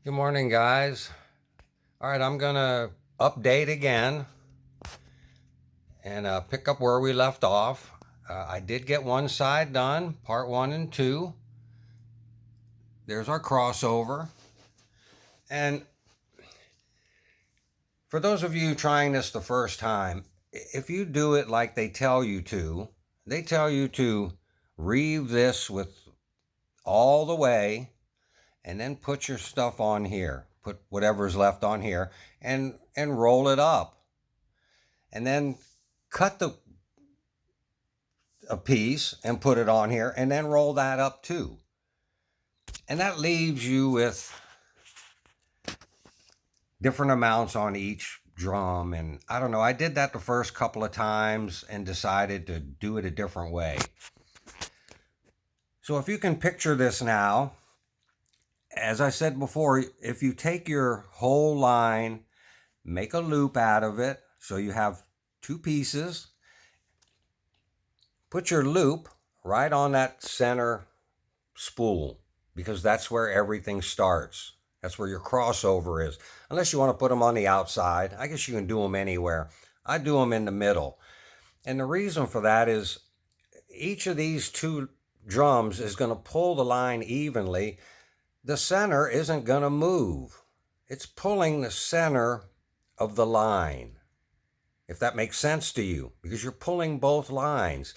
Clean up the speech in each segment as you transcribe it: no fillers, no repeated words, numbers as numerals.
Good morning, guys. All right, I'm gonna update again and pick up where we left off. I did get one side done, part 1 and 2. There's our crossover. And for those of you trying this the first time, if you do it like they tell you to reeve this with all the way and then put your stuff on here. Put whatever's left on here and roll it up. And then cut a piece and put it on here and then roll that up too. And that leaves you with different amounts on each drum. And I don't know, I did that the first couple of times and decided to do it a different way. So if you can picture this now, as I said before, if you take your whole line, make a loop out of it, so you have two pieces, put your loop right on that center spool, because that's where everything starts. That's where your crossover is. Unless you want to put them on the outside. I guess you can do them anywhere. I do them in the middle. And the reason for that is each of these two drums is going to pull the line evenly. The center isn't going to move. It's pulling the center of the line, if that makes sense to you, because you're pulling both lines.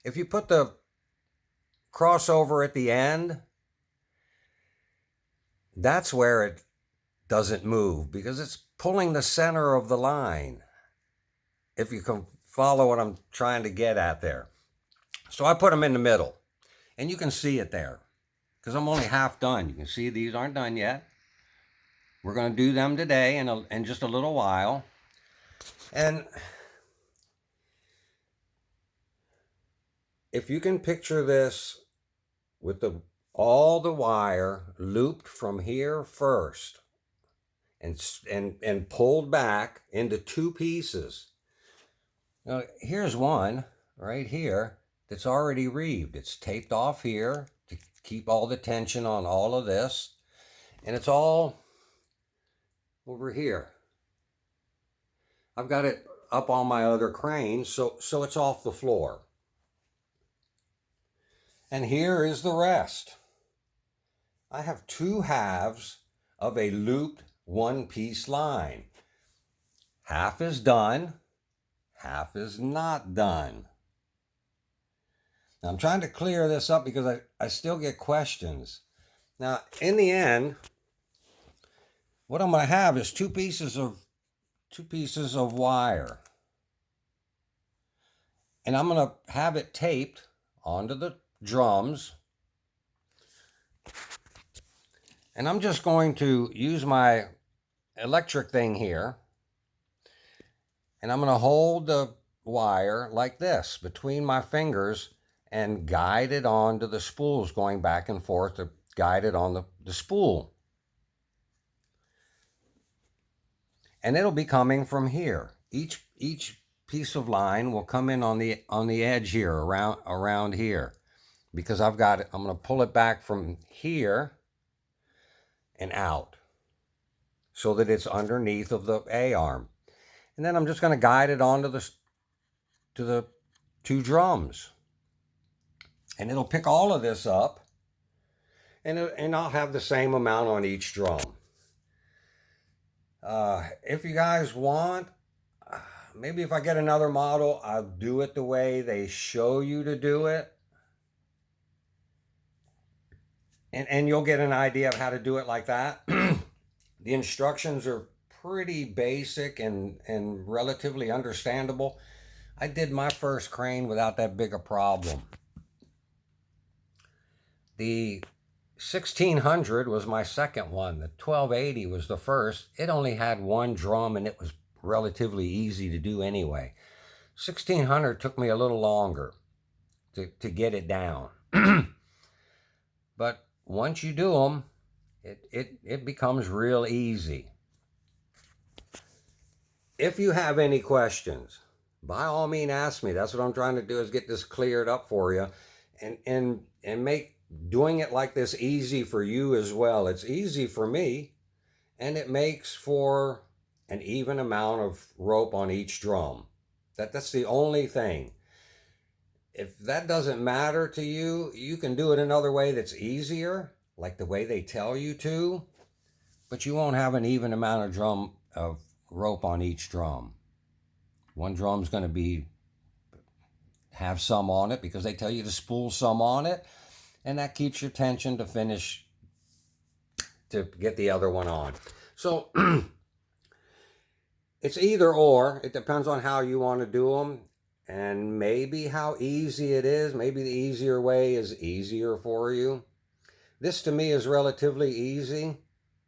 If you put the crossover at the end, that's where it doesn't move, because it's pulling the center of the line, if you can follow what I'm trying to get at there. So I put them in the middle, and you can see it there, because I'm only half done. You can see these aren't done yet. We're going to do them today in just a little while. And if you can picture this with all the wire looped from here first and pulled back into two pieces. Now, here's one right here that's already reeved. It's taped off here to keep all the tension on all of this. And it's all over here. I've got it up on my other crane, so it's off the floor. And here is the rest. I have two halves of a looped one-piece line. Half is done, half is not done. Now, I'm trying to clear this up because I still get questions. Now, in the end, what I'm going to have is two pieces of wire. And I'm going to have it taped onto the drums. And I'm just going to use my electric thing here. And I'm going to hold the wire like this between my fingers and guide it onto the spools, going back and forth to guide it on the spool. And it'll be coming from here. Each piece of line will come in on the edge here, around here, because I'm going to pull it back from here and out so that it's underneath of the A-arm. And then I'm just going to guide it onto the two drums. And it'll pick all of this up, and I'll have the same amount on each drum. If you guys want, maybe if I get another model, I'll do it the way they show you to do it. And you'll get an idea of how to do it like that. The instructions are pretty basic and relatively understandable. I did my first crane without that big a problem. The 1600 was my second one. The 1280 was the first. It only had one drum, and it was relatively easy to do anyway. 1600 took me a little longer to get it down. But once you do them, it becomes real easy. If you have any questions, by all means ask me. That's what I'm trying to do, is get this cleared up for you and make doing it like this easy for you as well. It's easy for me. and it makes for an even amount of rope on each drum. That's the only thing. If that doesn't matter to you, you can do it another way that's easier, like the way they tell you to, but you won't have an even amount of rope on each drum. One drum's going to have some on it because they tell you to spool some on it, and that keeps your tension to finish to get the other one on. So it's either or. It depends on how you want to do them and maybe how easy it is. Maybe the easier way is easier for you. This to me is relatively easy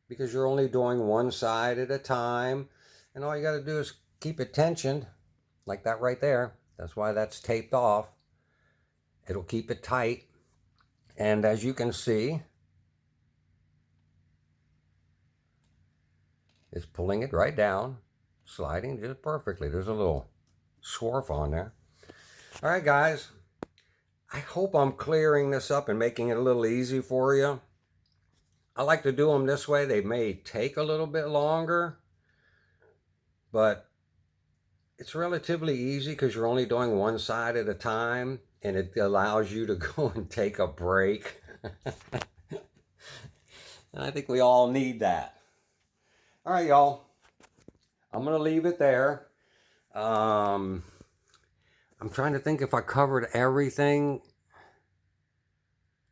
because you're only doing one side at a time, and all you got to do is keep it tensioned like that right there. That's why that's taped off. It'll keep it tight. And as you can see, it's pulling it right down, sliding just perfectly. There's a little swarf on there. All right, guys. I hope I'm clearing this up and making it a little easy for you. I like to do them this way. They may take a little bit longer, but it's relatively easy because you're only doing one side at a time, and it allows you to go and take a break. And I think we all need that. All right, y'all. I'm going to leave it there. I'm trying to think if I covered everything.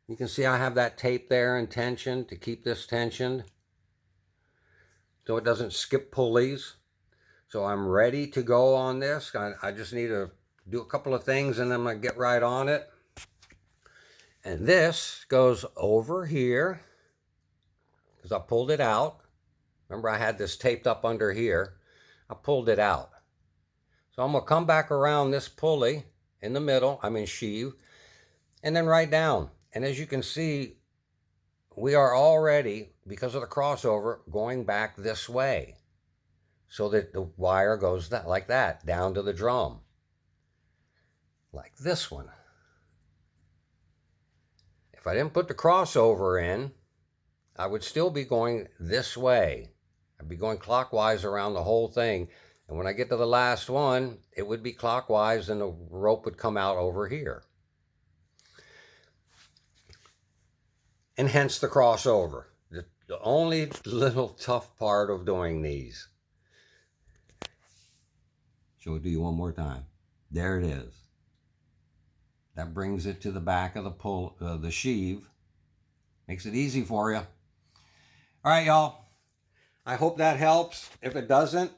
You can see I have that tape there in tension to keep this tensioned so it doesn't skip pulleys. So I'm ready to go on this. I just need to do a couple of things and I'm going to get right on it. And this goes over here because I pulled it out. Remember, I had this taped up under here. I pulled it out. So I'm going to come back around this pulley in the middle, sheave, and then right down. And as you can see, we are already, because of the crossover, going back this way so that the wire goes like that, down to the drum. Like this one. If I didn't put the crossover in, I would still be going this way. I'd be going clockwise around the whole thing. And when I get to the last one, it would be clockwise and the rope would come out over here. And hence the crossover. The only little tough part of doing these. Show it to you one more time. There it is. That brings it to the back of the sheave. Makes it easy for you. All right, y'all. I hope that helps. If it doesn't,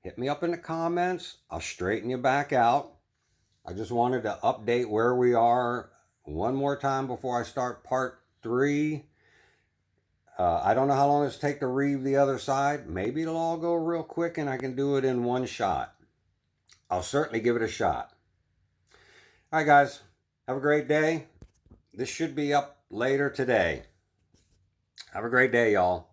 hit me up in the comments. I'll straighten you back out. I just wanted to update where we are one more time before I start part 3. I don't know how long it's take to reeve the other side. Maybe it'll all go real quick and I can do it in one shot. I'll certainly give it a shot. All right, guys. Have a great day. This should be up later today. Have a great day, y'all.